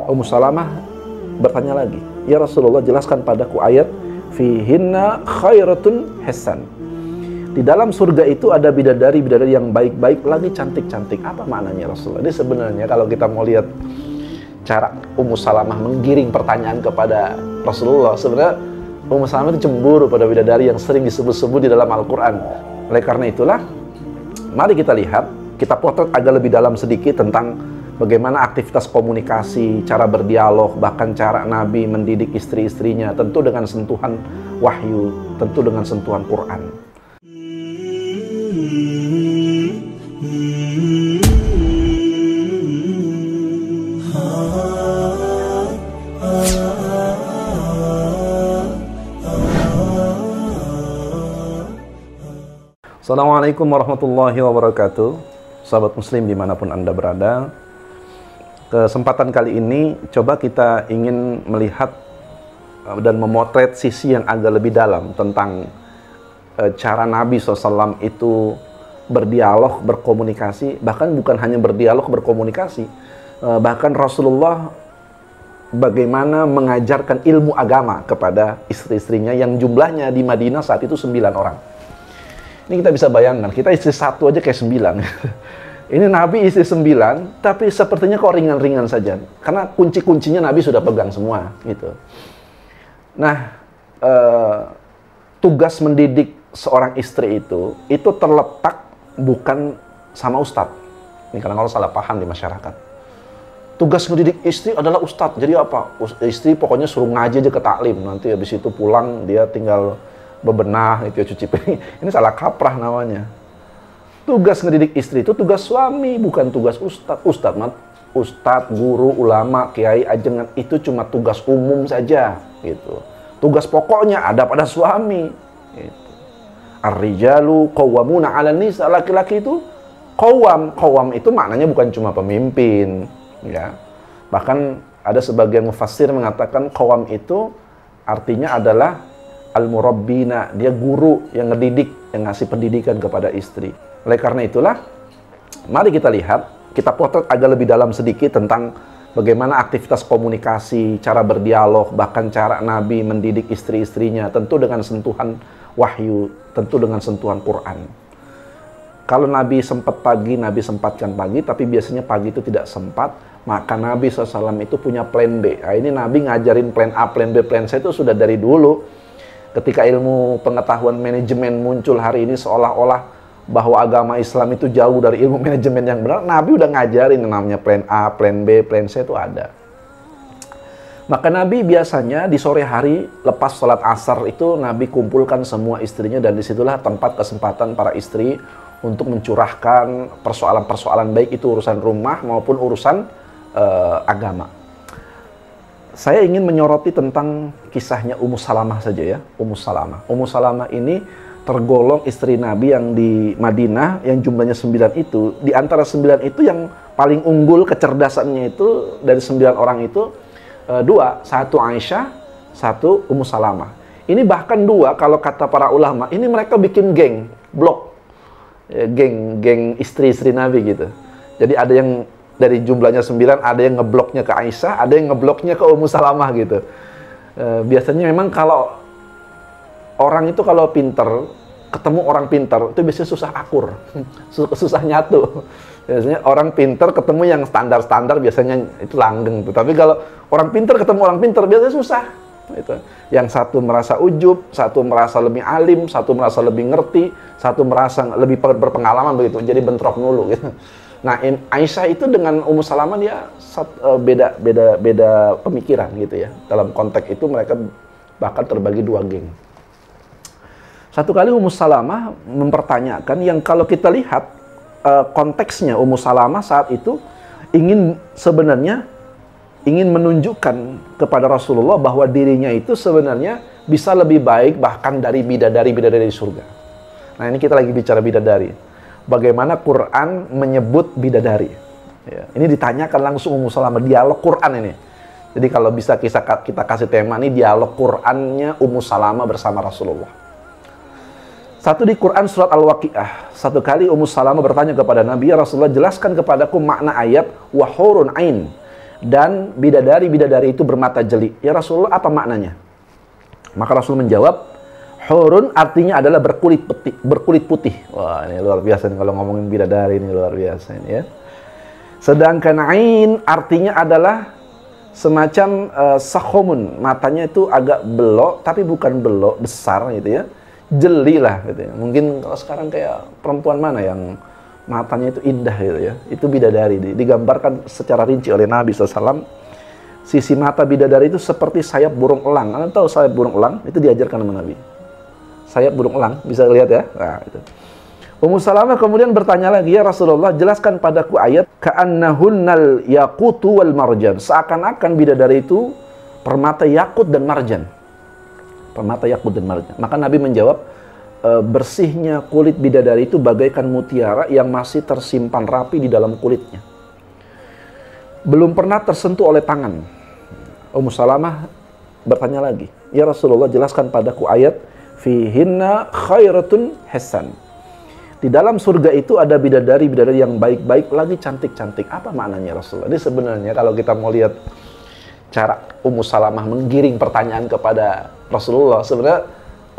Ummu Salamah bertanya lagi, "Ya Rasulullah, jelaskan padaku ayat fihinna khairatun hisan." Di dalam surga itu ada bidadari-bidadari yang baik-baik lagi cantik-cantik. Apa maknanya Rasulullah? Ini sebenarnya kalau kita mau lihat cara Ummu Salamah menggiring pertanyaan kepada Rasulullah, sebenarnya Ummu Salamah itu cemburu pada bidadari yang sering disebut-sebut di dalam Al-Quran. Oleh karena itulah, mari kita lihat, kita potret agak lebih dalam sedikit tentang bagaimana aktivitas komunikasi, cara berdialog, bahkan cara Nabi mendidik istri-istrinya, tentu dengan sentuhan wahyu, tentu dengan sentuhan Quran. Assalamualaikum warahmatullahi wabarakatuh. Sahabat muslim dimanapun Anda berada, kesempatan kali ini coba kita ingin melihat dan memotret sisi yang agak lebih dalam tentang cara Nabi SAW itu berdialog, berkomunikasi. Bahkan bukan hanya berdialog, berkomunikasi, bahkan Rasulullah bagaimana mengajarkan ilmu agama kepada istri-istrinya yang jumlahnya di Madinah saat itu 9 orang. Ini kita bisa bayangkan, kita istri satu aja kayak 9. Ini Nabi istri 9, tapi sepertinya kok ringan-ringan saja. Karena kunci-kuncinya Nabi sudah pegang semua, gitu. Nah, tugas mendidik seorang istri itu terletak bukan sama ustadz. Ini kadang-kadang salah paham di masyarakat. Tugas mendidik istri adalah ustadz. Jadi apa? Istri pokoknya suruh ngaji aja ke taklim. Nanti habis itu pulang dia tinggal bebenah, itu ya, cuci piring. Ini salah kaprah namanya. Tugas ngedidik istri itu tugas suami, bukan tugas ustadz. Ustadz, guru, ulama, kiai, ajengan itu cuma tugas umum saja, gitu. Tugas pokoknya ada pada suami, gitu. Ar-rijalu qawwamuna 'alan nisa, laki-laki itu qawwam itu maknanya bukan cuma pemimpin, ya. Bahkan ada sebagian mufassir mengatakan qawwam itu artinya adalah al-murabbina, dia guru yang ngedidik, yang ngasih pendidikan kepada istri. Oleh karena itulah, mari kita lihat, kita potret agak lebih dalam sedikit tentang bagaimana aktivitas komunikasi, cara berdialog, bahkan cara Nabi mendidik istri-istrinya, tentu dengan sentuhan wahyu, tentu dengan sentuhan Quran. Kalau Nabi sempat pagi, Nabi sempatkan pagi, tapi biasanya pagi itu tidak sempat, maka Nabi SAW itu punya plan B. Nah, ini Nabi ngajarin plan A, plan B, plan C itu sudah dari dulu. Ketika ilmu pengetahuan manajemen muncul hari ini seolah-olah bahwa agama Islam itu jauh dari ilmu manajemen yang benar, Nabi udah ngajarin yang namanya plan A, plan B, plan C itu ada. Maka Nabi biasanya di sore hari lepas sholat asar itu Nabi kumpulkan semua istrinya, dan disitulah tempat kesempatan para istri untuk mencurahkan persoalan-persoalan, baik itu urusan rumah maupun urusan agama. Saya ingin menyoroti tentang kisahnya Ummu Salamah saja ya. Ummu Salamah ini tergolong istri Nabi yang di Madinah yang jumlahnya 9 itu. Di antara 9 itu yang paling unggul kecerdasannya itu dari 9 orang itu 2. Satu Aisyah, satu Ummu Salamah. Ini bahkan 2 kalau kata para ulama, ini mereka bikin geng, blok. Geng istri-istri Nabi gitu. Jadi ada yang dari jumlahnya 9, ada yang ngebloknya ke Aisyah, ada yang ngebloknya ke Ummu Salamah gitu. Biasanya memang kalau orang itu kalau pinter, ketemu orang pinter, itu biasanya susah akur, susah nyatu. Biasanya orang pinter ketemu yang standar-standar, biasanya itu langgeng tuh. Tapi kalau orang pinter ketemu orang pinter, biasanya susah. Gitu. Yang satu merasa ujub, satu merasa lebih alim, satu merasa lebih ngerti, satu merasa lebih berpengalaman begitu, jadi bentrok mulu gitu. Nah, Aisyah itu dengan Ummu Salamah dia beda pemikiran gitu ya. Dalam konteks itu mereka bahkan terbagi 2 geng. Satu kali Ummu Salamah mempertanyakan yang kalau kita lihat konteksnya, Ummu Salamah saat itu sebenarnya ingin menunjukkan kepada Rasulullah bahwa dirinya itu sebenarnya bisa lebih baik bahkan dari bidadari-bidadari di surga. Nah, ini kita lagi bicara bidadari. Bagaimana Quran menyebut bidadari. Ya, ini ditanyakan langsung Ummu Salamah, dialog Quran ini. Jadi kalau bisa kita kasih tema ini dialog Qurannya Ummu Salamah bersama Rasulullah. Satu di Quran surat Al-Waqi'ah. Satu kali Ummu Salamah bertanya kepada Nabi, "Ya Rasulullah, jelaskan kepadaku makna ayat wa hurun ain." dan bidadari-bidadari itu bermata jeli. Ya Rasulullah, apa maknanya? Maka Rasul menjawab, hurun artinya adalah berkulit putih. Wah, ini luar biasa nih, kalau ngomongin bidadari ini luar biasa ini ya. Sedangkan ain artinya adalah semacam sakhomun, matanya itu agak belok, tapi bukan belok besar gitu ya, jeli lah gitu ya. Mungkin kalau sekarang kayak perempuan mana yang matanya itu indah gitu ya, itu bidadari. Digambarkan secara rinci oleh Nabi SAW. Sisi mata bidadari itu seperti sayap burung elang. Anda tahu sayap burung elang? Itu diajarkan sama Nabi. Sayap burung elang, bisa lihat ya. Nah, itu. Ummu Salamah kemudian bertanya lagi, ya Rasulullah, jelaskan padaku ayat ka'annahunnal yaqutu wal marjan. Seakan-akan bidadari itu permata yakut dan marjan. Permata yakut dan marjan. Maka Nabi menjawab, bersihnya kulit bidadari itu bagaikan mutiara yang masih tersimpan rapi di dalam kulitnya, belum pernah tersentuh oleh tangan. Ummu Salamah bertanya lagi, ya Rasulullah, jelaskan padaku ayat fihinna khairatun hasan. Di dalam surga itu ada bidadari-bidadari yang baik-baik lagi cantik-cantik. Apa maknanya Rasulullah? Ini sebenarnya kalau kita mau lihat cara Ummu Salamah menggiring pertanyaan kepada Rasulullah, sebenarnya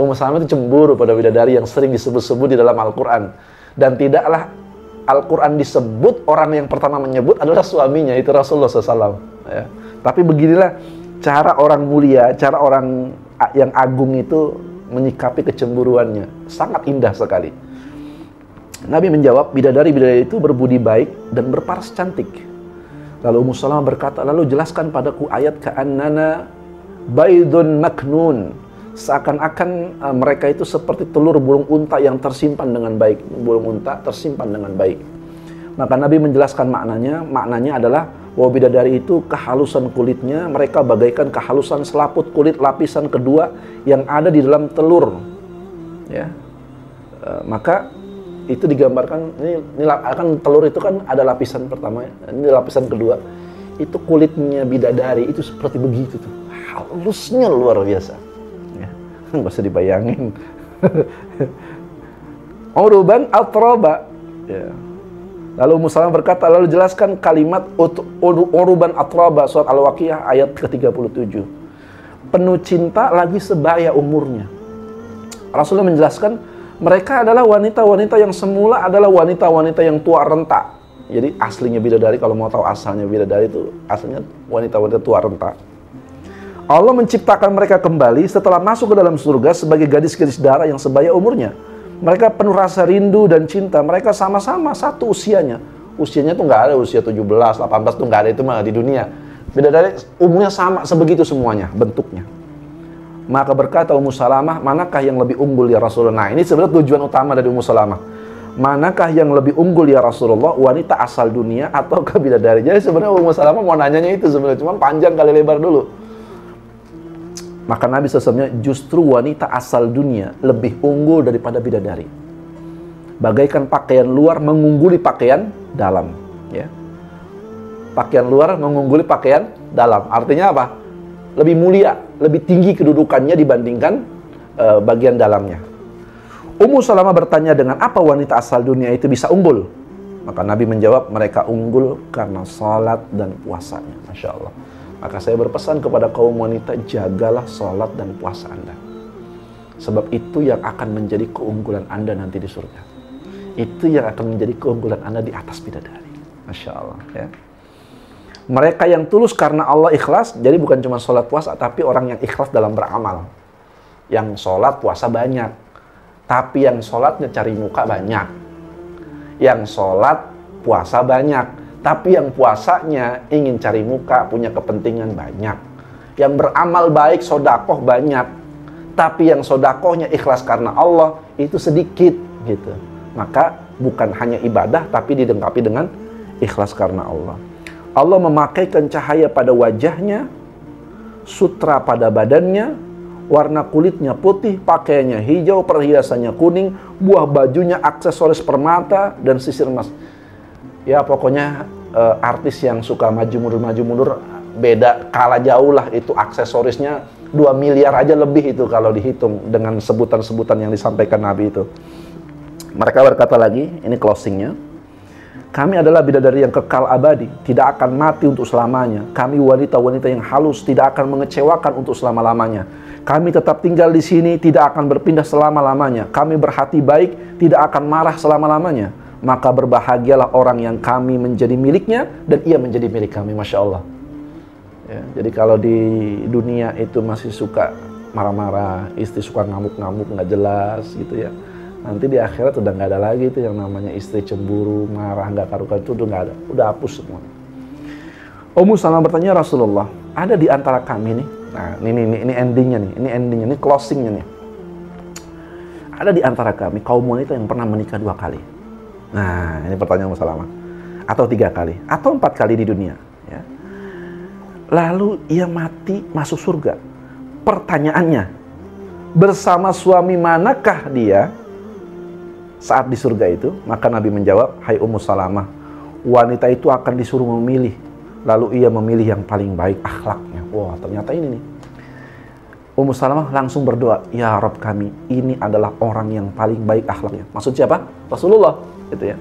Ummu Salamah itu cemburu pada bidadari yang sering disebut-sebut di dalam Al-Quran. Dan tidaklah Al-Quran disebut, orang yang pertama menyebut adalah suaminya, itu Rasulullah SAW. Ya. Tapi beginilah cara orang mulia, cara orang yang agung itu menyikapi kecemburuannya. Sangat indah sekali. Nabi menjawab, bidadari-bidadari itu berbudi baik dan berparas cantik. Lalu Ummu Salamah berkata, lalu jelaskan padaku ayat ka'annana baydun maknun. Seakan-akan mereka itu seperti telur burung unta yang tersimpan dengan baik. Burung unta tersimpan dengan baik. Maka Nabi menjelaskan maknanya. Maknanya adalah bahwa bidadari itu kehalusan kulitnya, mereka bagaikan kehalusan selaput kulit lapisan kedua yang ada di dalam telur. Ya, maka itu digambarkan, ini akan telur itu kan ada lapisan pertama, ini lapisan kedua. Itu kulitnya bidadari itu seperti begitu tuh, halusnya luar biasa. Ya, nggak usah dibayangin. Uruban atroba. Ya. Lalu Ummu Salamah berkata, lalu jelaskan kalimat uruban atraba, surat Al-Waqiah ayat ke-37. Penuh cinta lagi sebaya umurnya. Rasulullah menjelaskan, mereka adalah wanita-wanita yang semula adalah wanita-wanita yang tua renta. Jadi aslinya bidadari, kalau mau tahu asalnya bidadari itu, aslinya wanita-wanita tua renta. Allah menciptakan mereka kembali setelah masuk ke dalam surga sebagai gadis-gadis darah yang sebaya umurnya. Mereka penuh rasa rindu dan cinta. Mereka sama-sama satu usianya. Usianya tuh nggak ada usia 17, 18 tuh nggak ada, itu mah di dunia. Bidadari umurnya sama, sebegitu semuanya bentuknya. Maka berkata Ummu Salamah, manakah yang lebih unggul ya Rasulullah? Nah, ini sebenarnya tujuan utama dari Ummu Salamah. Manakah yang lebih unggul ya Rasulullah? Wanita asal dunia atau ke bidadari? Jadi sebenarnya Ummu Salamah mau nanyanya itu sebenarnya, cuma panjang kali lebar dulu. Maka Nabi sesungguhnya justru wanita asal dunia lebih unggul daripada bidadari. Bagaikan pakaian luar mengungguli pakaian dalam. Ya. Pakaian luar mengungguli pakaian dalam. Artinya apa? Lebih mulia, lebih tinggi kedudukannya dibandingkan bagian dalamnya. Ummu Salamah bertanya, dengan apa wanita asal dunia itu bisa unggul? Maka Nabi menjawab, mereka unggul karena salat dan puasanya. Masya Allah. Maka saya berpesan kepada kaum wanita, jagalah salat dan puasa Anda. Sebab itu yang akan menjadi keunggulan Anda nanti di surga. Itu yang akan menjadi keunggulan Anda di atas bidadari. Masya Allah. Ya. Mereka yang tulus karena Allah ikhlas, jadi bukan cuma salat puasa, tapi orang yang ikhlas dalam beramal. Yang salat puasa banyak, tapi yang salatnya cari muka banyak. Yang salat puasa banyak, tapi yang puasanya ingin cari muka, punya kepentingan banyak. Yang beramal baik, sodakoh banyak, tapi yang sodakohnya ikhlas karena Allah itu sedikit gitu. Maka bukan hanya ibadah, tapi dilengkapi dengan ikhlas karena Allah. Allah memakaikan cahaya pada wajahnya, sutra pada badannya, warna kulitnya putih, pakaiannya hijau, perhiasannya kuning, buah bajunya aksesoris permata dan sisir emas. Ya pokoknya artis yang suka maju mundur beda, kalah jauh lah itu aksesorisnya 2 miliar aja lebih itu kalau dihitung dengan sebutan-sebutan yang disampaikan Nabi itu. Mereka berkata lagi, ini closingnya, Kami adalah bidadari yang kekal abadi, tidak akan mati untuk selamanya. Kami wanita-wanita yang halus, tidak akan mengecewakan untuk selama-lamanya. Kami tetap tinggal di sini, tidak akan berpindah selama-lamanya. Kami berhati baik, tidak akan marah selama-lamanya. Maka berbahagialah orang yang kami menjadi miliknya dan ia menjadi milik kami. Masya Allah. Ya, jadi kalau di dunia itu masih suka marah-marah, istri suka ngamuk-ngamuk, nggak jelas gitu ya. Nanti di akhirat udah nggak ada lagi itu yang namanya istri cemburu, marah, nggak karuan, itu udah nggak ada, udah hapus semua. Ummu Salamah bertanya, Rasulullah, ada di antara kami nih, nah ini endingnya nih, ini closingnya nih. Ada di antara kami kaum wanita yang pernah menikah 2 kali. Nah, ini pertanyaan Ummu Salamah. Atau 3 kali, atau 4 kali di dunia. Ya. Lalu ia mati masuk surga. Pertanyaannya, bersama suami manakah dia saat di surga itu? Maka Nabi menjawab, hai Ummu Salamah, wanita itu akan disuruh memilih. Lalu ia memilih yang paling baik akhlaknya. Wah, ternyata ini nih. Ummu Salamah langsung berdoa, ya Rabb kami, ini adalah orang yang paling baik akhlaknya. Maksud siapa? Rasulullah. Gitu ya.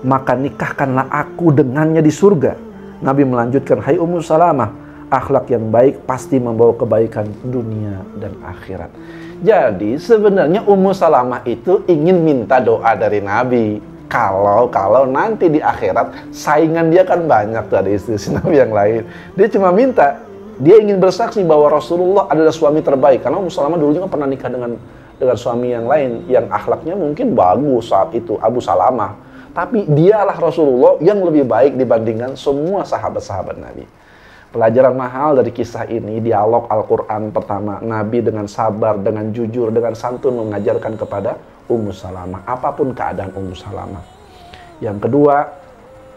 Maka nikahkanlah aku dengannya di surga. Nabi melanjutkan, hai Ummu Salamah, akhlak yang baik pasti membawa kebaikan dunia dan akhirat. Jadi sebenarnya Ummu Salamah itu ingin minta doa dari Nabi. Kalau nanti di akhirat saingan dia kan banyak tuh, ada istri Nabi yang lain. Dia cuma minta, dia ingin bersaksi bahwa Rasulullah adalah suami terbaik. Karena Ummu Salamah dulu juga pernah nikah dengan suami yang lain yang akhlaknya mungkin bagus saat itu, Abu Salamah. Tapi dialah Rasulullah yang lebih baik dibandingkan semua sahabat-sahabat Nabi. Pelajaran mahal dari kisah ini, dialog Al-Quran pertama, Nabi dengan sabar, dengan jujur, dengan santun mengajarkan kepada Ummu Salamah, apapun keadaan Ummu Salamah. Yang kedua,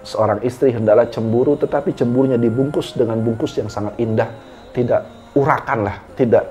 seorang istri hendaklah cemburu, tetapi cemburunya dibungkus dengan bungkus yang sangat indah, tidak urakan lah, tidak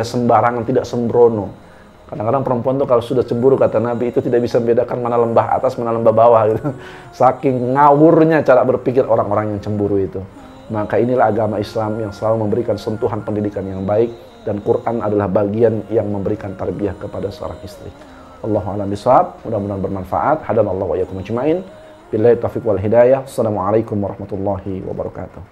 sembarangan, tidak sembrono. Kadang-kadang perempuan tuh kalau sudah cemburu, kata Nabi, itu tidak bisa membedakan mana lembah atas, mana lembah bawah gitu. Saking ngawurnya cara berpikir orang-orang yang cemburu itu. Maka inilah agama Islam yang selalu memberikan sentuhan pendidikan yang baik, dan Quran adalah bagian yang memberikan tarbiyah kepada seorang istri. Allahu a'lam bishawab, mudah-mudahan bermanfaat. Hadanallahu wa iyyakum ajmain. Billahi taufiq wal hidayah. Assalamualaikum warahmatullahi wabarakatuh.